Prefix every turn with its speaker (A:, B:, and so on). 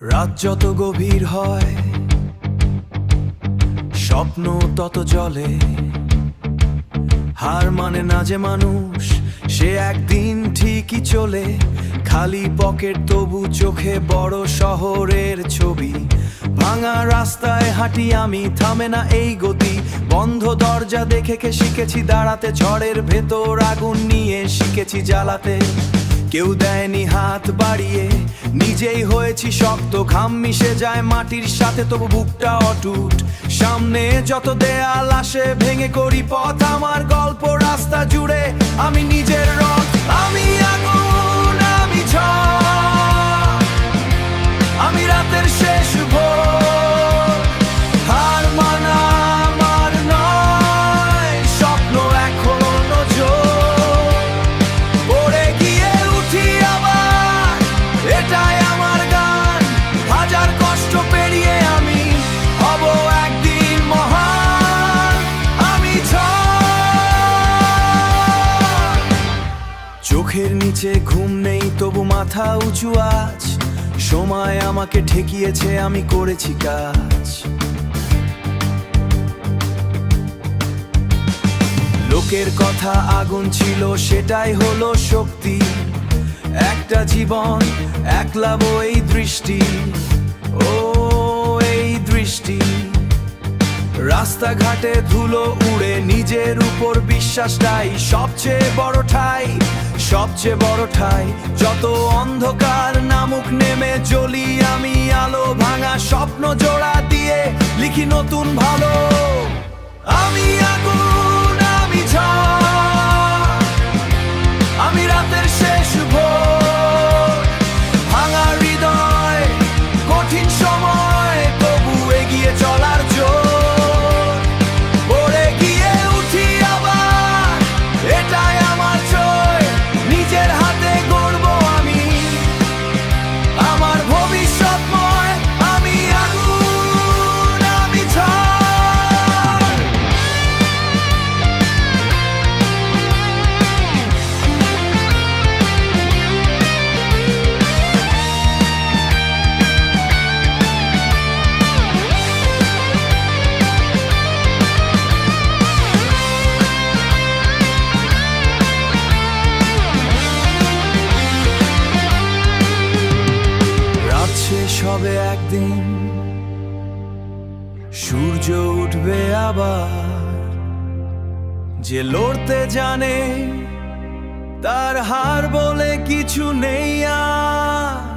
A: রাত যত গভীর হয় স্বপ্ন তত জলে, হার মানে না যে মানুষ, সে একদিন ঠিকই চলে। খালি পকেট তবু চোখে বড় শহরের ছবি। ভাঙা রাস্তায় হাঁটি আমি, থামে না এই গতি। বন্ধ দরজা দেখে শিখেছি দাঁড়াতে, ঝড়ের ভেতর আগুন নিয়ে শিখেছি জ্বালাতে। কেউ দেয়নি হাত বাড়িয়ে, নিজেই হয়েছি শক্ত। ঘাম মিশে যায় মাটির সাথে, তবু বুকটা অটুট। সামনে যত দেয়াল আসে ভেঙে করি পথ। আমার গল্প রাস্তা জুড়ে, আমি নিজের রথ। আমি আগুন, আমি ঝড়, আমি রাতের শেষ ভোর। হার মানা আমার নয়, স্বপ্ন এখনো জোর। পড়ে গিয়ে উঠি আবার, এটাই আমার গান। হাজার কষ্ট পেরিয়ে আমি হব একদিন মহান। আমি ঝড়। চোখের নিচে ঘুম নেই, তবু মাথা উঁচু আজ। সময় আমাকে ঠেকিয়েছে, আমি করেছি কাজ। লোকের কথা আগুন ছিল, সেটাই হলো শক্তি। একটা জীবন, একলা এই দৃষ্টি। ও এই দৃষ্টি। রাস্তাঘাটে ধুলো উড়ে, নিজের উপর বিশ্বাসটাই সবচেয়ে বড় ঠাই। সবচেয়ে বড় ঠাই। যত অন্ধকার নামুক নেমে জ্বলি আমি আলো। ভাঙা স্বপ্ন জোড়া দিয়ে লিখি নতুন ভালো। আমি আগুন, আমি ঝড়, আমি রাতের শেষ ভোর। ভাঙা হৃদয়, কঠিন সময়, তবু এগিয়ে চলার জোর। পড়ে গিয়ে উঠি আবার, এটাই আমার জয়। নিজের হাতে গড়ব আমি আমার ভবিষ্যৎময়। আমি আগুন, আমি ঝড়। রাত শেষ হবে একদিন, সূর্য উঠবে আবার। যে লড়তে জানে, তার হার বলে কিছু নেই আর।